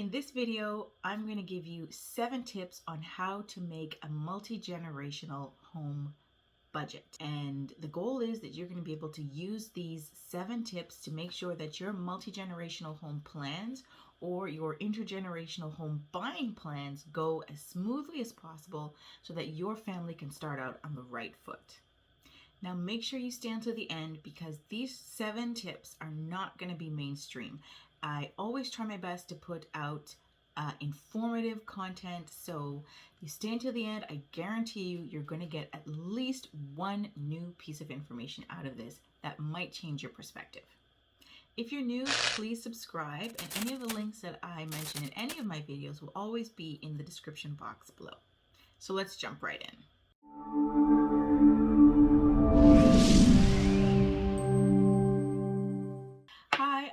In this video, I'm going to give you 7 tips on how to make a multi-generational home budget. And the goal is that you're going to be able to use these 7 tips to make sure that your multi-generational home plans or your intergenerational home buying plans go as smoothly as possible so that your family can start out on the right foot. Now make sure you stay until the end because these 7 tips are not going to be mainstream. I always try my best to put out informative content, so you stay until the end. I guarantee you're going to get at least one new piece of information out of this that might change your perspective. If you're new, please subscribe, and any of the links that I mention in any of my videos will always be in the description box below. So let's jump right in.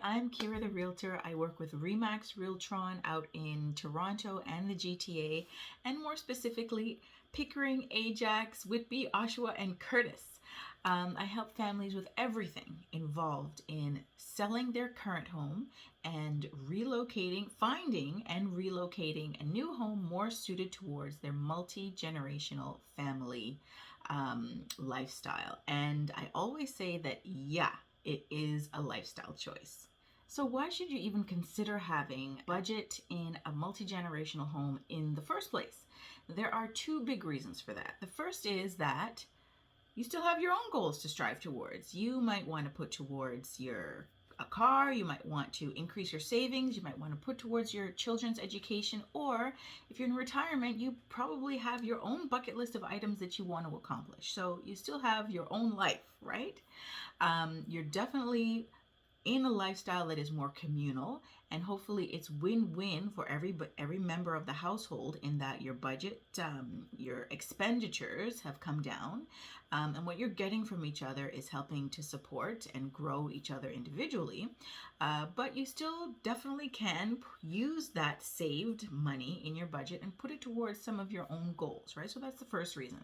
I'm Kyra the Realtor. I work with Remax Realtron out in Toronto and the GTA, and more specifically, Pickering, Ajax, Whitby, Oshawa, and Curtis. I help families with everything involved in selling their current home and finding and relocating a new home more suited towards their multi-generational family lifestyle. And I always say that, it is a lifestyle choice. So why should you even consider having budget in a multi-generational home in the first place? There are 2 big reasons for that. The first is that you still have your own goals to strive towards. You might want to put towards a car, you might want to increase your savings, you might want to put towards your children's education, or if you're in retirement, you probably have your own bucket list of items that you want to accomplish. So you still have your own life, right? You're definitely in a lifestyle that is more communal, and hopefully it's win-win for every member of the household in that your budget, your expenditures have come down, and what you're getting from each other is helping to support and grow each other individually, but you still definitely can use that saved money in your budget and put it towards some of your own goals, right? So that's the first reason.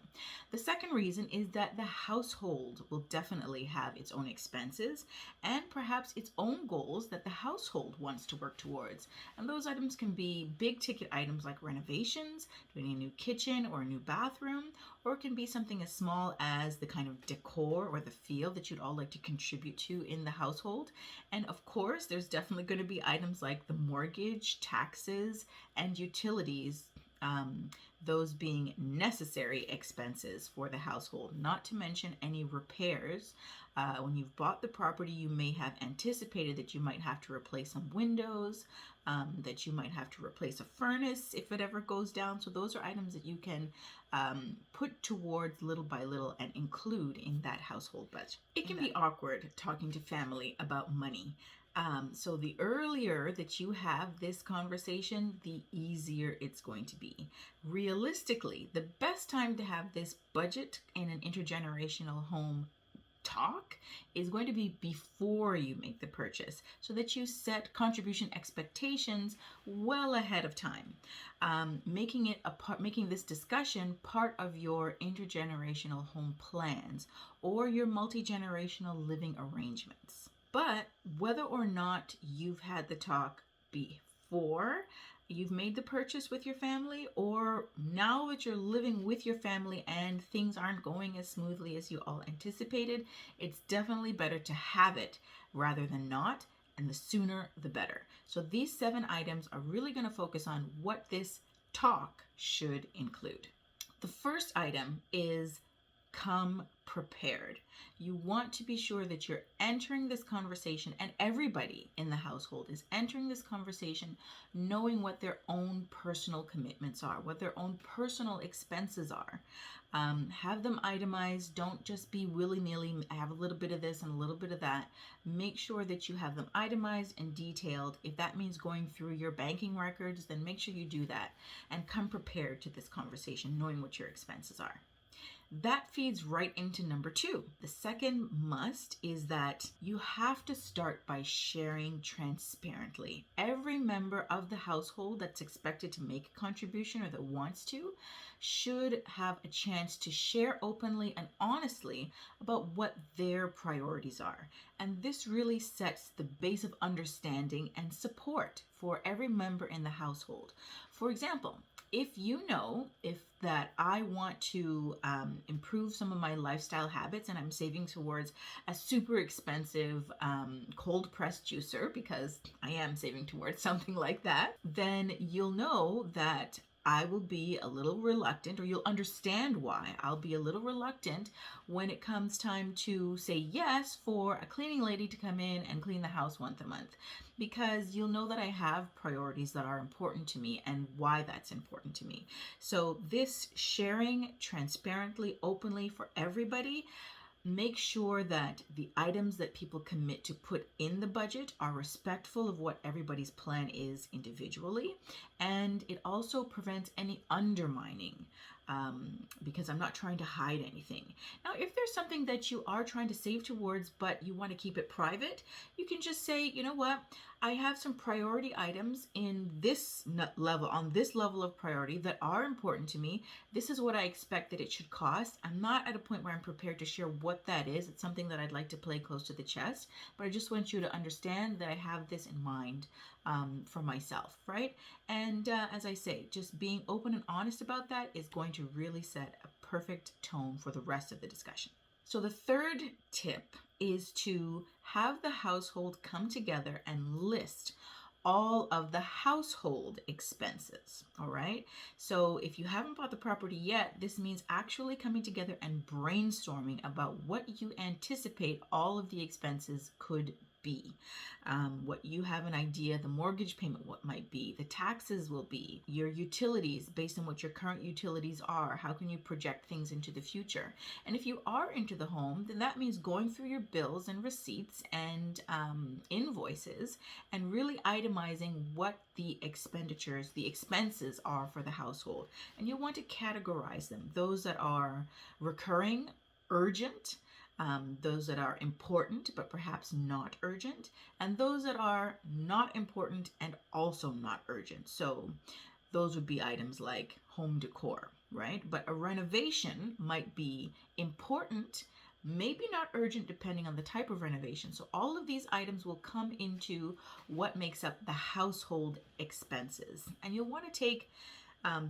The second reason is that the household will definitely have its own expenses and perhaps its own goals that the household wants to work towards. And those items can be big ticket items like renovations, doing a new kitchen or a new bathroom, or it can be something as small as the kind of decor or the feel that you'd all like to contribute to in the household. And of course, there's definitely going to be items like the mortgage, taxes, and utilities, those being necessary expenses for the household, not to mention any repairs. When you've bought the property, you may have anticipated that you might have to replace some windows, that you might have to replace a furnace if it ever goes down. So those are items that you can put towards little by little and include in that household budget. It can be awkward talking to family about money. So the earlier that you have this conversation, the easier it's going to be. Realistically, the best time to have this budget in an intergenerational home talk is going to be before you make the purchase, so that you set contribution expectations well ahead of time, making this discussion part of your intergenerational home plans or your multi-generational living arrangements. But whether or not you've had the talk before you've made the purchase with your family, or now that you're living with your family and things aren't going as smoothly as you all anticipated, it's definitely better to have it rather than not, and the sooner the better. So these 7 items are really going to focus on what this talk should include. The first item is come prepared. You want to be sure that you're entering this conversation, and everybody in the household is entering this conversation knowing what their own personal commitments are, what their own personal expenses are. Have them itemized. Don't just be willy-nilly, have a little bit of this and a little bit of that. Make sure that you have them itemized and detailed. If that means going through your banking records, then make sure you do that and come prepared to this conversation knowing what your expenses are. That feeds right into number 2. The second must is that you have to start by sharing transparently. Every member of the household that's expected to make a contribution or that wants to should have a chance to share openly and honestly about what their priorities are. And this really sets the base of understanding and support for every member in the household. For example, if you know that I want to improve some of my lifestyle habits and I'm saving towards a super expensive cold pressed juicer, because I am saving towards something like that, then you'll know that I will be a little reluctant, or you'll understand why I'll be a little reluctant when it comes time to say yes for a cleaning lady to come in and clean the house once a month, because you'll know that I have priorities that are important to me and why that's important to me. So this sharing transparently, openly for everybody, make sure that the items that people commit to put in the budget are respectful of what everybody's plan is individually. And it also prevents any undermining, because I'm not trying to hide anything. Now, if there's something that you are trying to save towards, but you want to keep it private, you can just say, you know what, I have some priority items in this level, on this level of priority that are important to me. This is what I expect that it should cost. I'm not at a point where I'm prepared to share what that is. It's something that I'd like to play close to the chest, but I just want you to understand that I have this in mind for myself, right? And as I say, just being open and honest about that is going to really set a perfect tone for the rest of the discussion. So the third tip is to have the household come together and list all of the household expenses. All right. So if you haven't bought the property yet, this means actually coming together and brainstorming about what you anticipate all of the expenses could be. What you have an idea, the mortgage payment, what might be, the taxes will be, your utilities based on what your current utilities are. How can you project things into the future? And if you are into the home, then that means going through your bills and receipts and invoices and really itemizing what the expenditures, the expenses are for the household. And you'll want to categorize them. Those that are recurring, urgent, those that are important but perhaps not urgent, and those that are not important and also not urgent. So those would be items like home decor, right? But a renovation might be important, maybe not urgent, depending on the type of renovation. So all of these items will come into what makes up the household expenses. And you'll want to take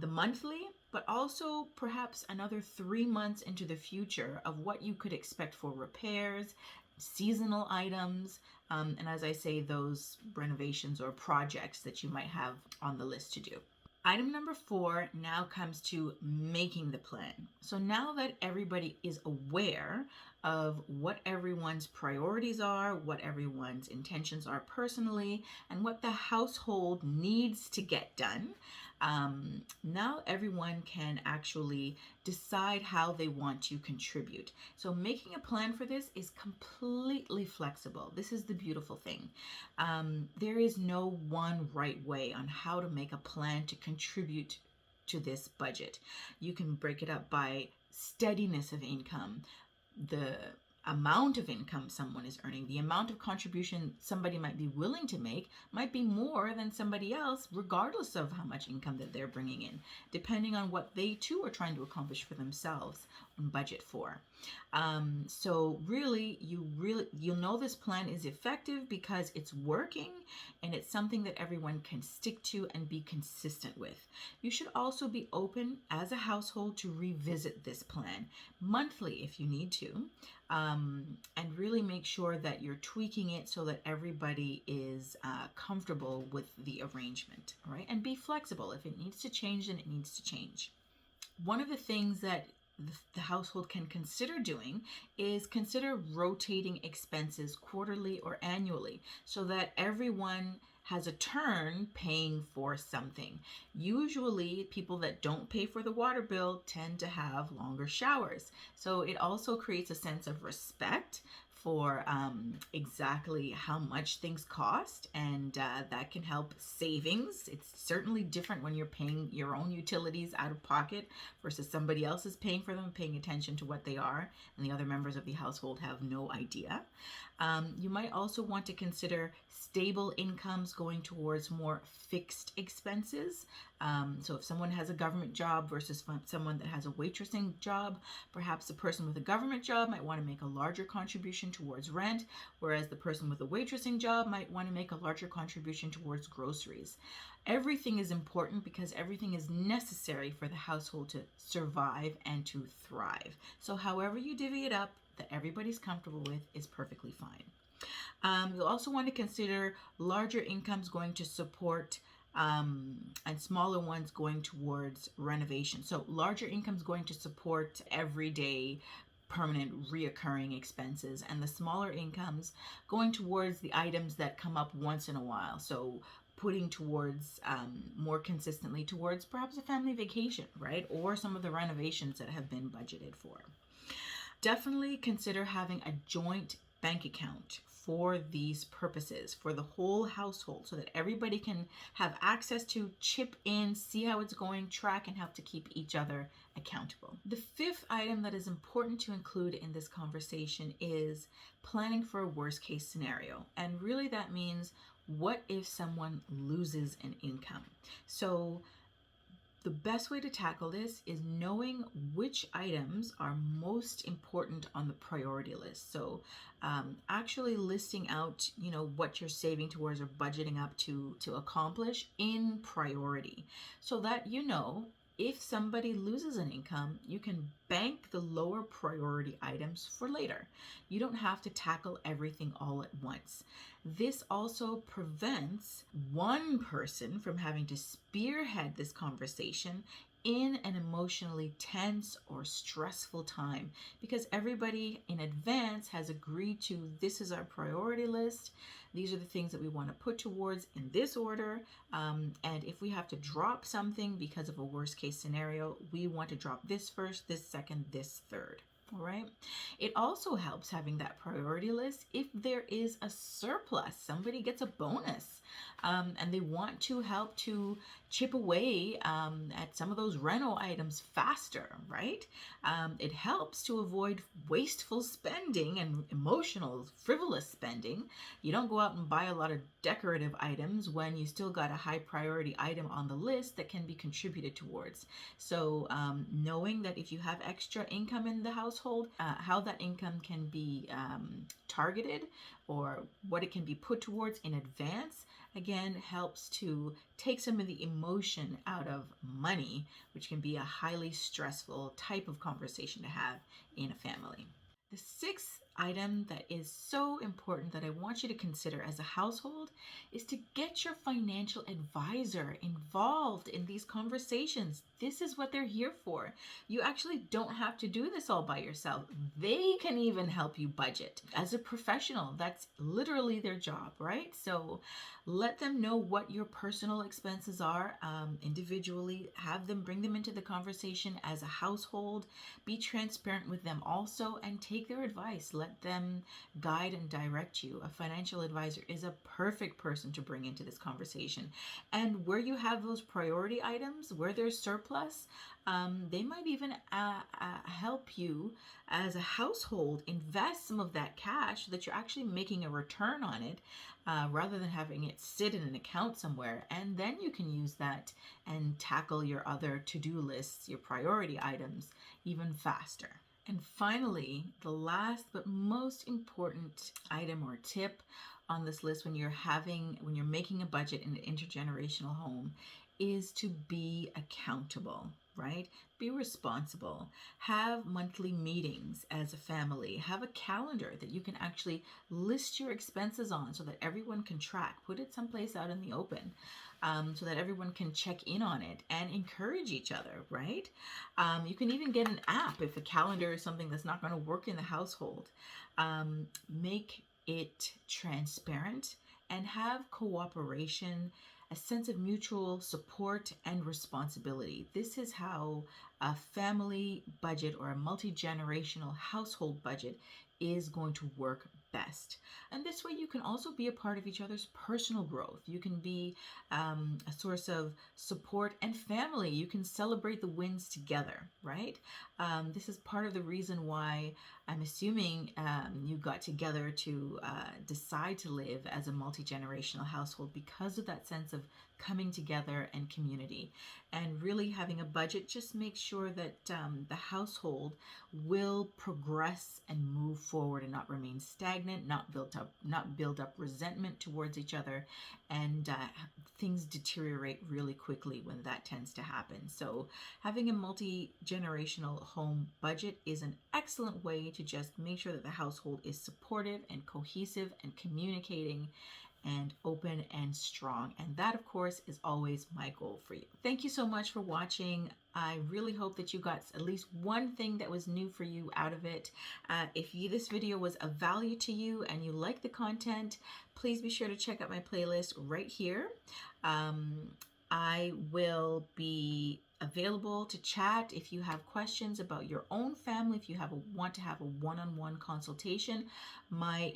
the monthly, but also perhaps another 3 months into the future of what you could expect for repairs, seasonal items, and as I say, those renovations or projects that you might have on the list to do. Item number 4 now comes to making the plan. So now that everybody is aware of what everyone's priorities are, what everyone's intentions are personally, and what the household needs to get done, now everyone can actually decide how they want to contribute. So making a plan for this is completely flexible. This is the beautiful thing. There is no one right way on how to make a plan to contribute to this budget. You can break it up by steadiness of income, the amount of income someone is earning, the amount of contribution somebody might be willing to make might be more than somebody else, regardless of how much income that they're bringing in, depending on what they too are trying to accomplish for themselves and budget for. So really, you'll know this plan is effective because it's working and it's something that everyone can stick to and be consistent with. You should also be open as a household to revisit this plan monthly if you need to, and really make sure that you're tweaking it so that everybody is comfortable with the arrangement, all right? And be flexible. If it needs to change, then it needs to change. One of the things that the household can consider doing is consider rotating expenses quarterly or annually so that everyone has a turn paying for something. Usually people that don't pay for the water bill tend to have longer showers. So it also creates a sense of respect for exactly how much things cost, and that can help savings. It's certainly different when you're paying your own utilities out of pocket versus somebody else is paying for them, paying attention to what they are, and the other members of the household have no idea. You might also want to consider stable incomes going towards more fixed expenses. So if someone has a government job versus someone that has a waitressing job, perhaps the person with a government job might want to make a larger contribution towards rent, whereas the person with a waitressing job might want to make a larger contribution towards groceries. Everything is important because everything is necessary for the household to survive and to thrive. So however you divvy it up, that everybody's comfortable with is perfectly fine. You'll also want to consider larger incomes going to support and smaller ones going towards renovation. So larger incomes going to support everyday permanent reoccurring expenses, and the smaller incomes going towards the items that come up once in a while. So putting towards more consistently towards perhaps a family vacation, right? Or some of the renovations that have been budgeted for. Definitely consider having a joint bank account for these purposes for the whole household so that everybody can have access to, chip in, see how it's going, track, and help to keep each other accountable. The fifth item that is important to include in this conversation is planning for a worst case scenario. And really that means, what if someone loses an income? So the best way to tackle this is knowing which items are most important on the priority list. So actually listing out, what you're saving towards or budgeting up to accomplish in priority, so that if somebody loses an income, you can bank the lower priority items for later. You don't have to tackle everything all at once. This also prevents one person from having to spearhead this conversation in an emotionally tense or stressful time, because everybody in advance has agreed to, this is our priority list. These are the things that we want to put towards in this order. And if we have to drop something because of a worst case scenario, we want to drop this first, this second, this third. All right. It also helps having that priority list if there is a surplus, somebody gets a bonus, and they want to help to chip away at some of those reno items faster, right? It helps to avoid wasteful spending and emotional, frivolous spending. You don't go out and buy a lot of decorative items when you still got a high priority item on the list that can be contributed towards. So knowing that if you have extra income in the household, how that income can be targeted or what it can be put towards in advance, again, helps to take some of the emotion out of money, which can be a highly stressful type of conversation to have in a family. The sixth item that is so important that I want you to consider as a household is to get your financial advisor involved in these conversations. This is what they're here for. You actually don't have to do this all by yourself. They can even help you budget. As a professional, that's literally their job, right? So let them know what your personal expenses are individually. Have them bring them into the conversation as a household. Be transparent with them also and take their advice. Let them guide and direct you. A financial advisor is a perfect person to bring into this conversation. And where you have those priority items, where there's surplus, they might even help you as a household invest some of that cash so that you're actually making a return on it rather than having it sit in an account somewhere. And then you can use that and tackle your other to-do lists, your priority items, even faster. And finally, the last but most important item or tip on this list when you're making a budget in an intergenerational home is to be accountable, right? Be responsible. Have monthly meetings as a family. Have a calendar that you can actually list your expenses on so that everyone can track. Put it someplace out in the open so that everyone can check in on it and encourage each other, right? You can even get an app if a calendar is something that's not going to work in the household. Make it transparent and have cooperation a sense of mutual support and responsibility. This is how a family budget or a multi-generational household budget is going to work best. And this way you can also be a part of each other's personal growth. You can be a source of support and family. You can celebrate the wins together, right? This is part of the reason why I'm assuming you got together to decide to live as a multi-generational household, because of that sense of coming together and community. And really having a budget just makes sure that the household will progress and move forward and not remain stagnant, not build up resentment towards each other, and things deteriorate really quickly when that tends to happen. So having a multi-generational home budget is an excellent way to just make sure that the household is supportive and cohesive and communicating and open and strong. And that, of course, is always my goal for you. Thank you so much for watching. I really hope that you got at least one thing that was new for you out of it. If this video was of value to you and you like the content, please be sure to check out my playlist right here. I will be available to chat if you have questions about your own family, if you want to have a one-on-one consultation. My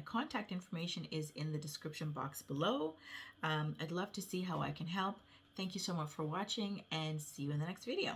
contact information is in the description box below. I'd love to see how I can help. Thank you so much for watching, and see you in the next video.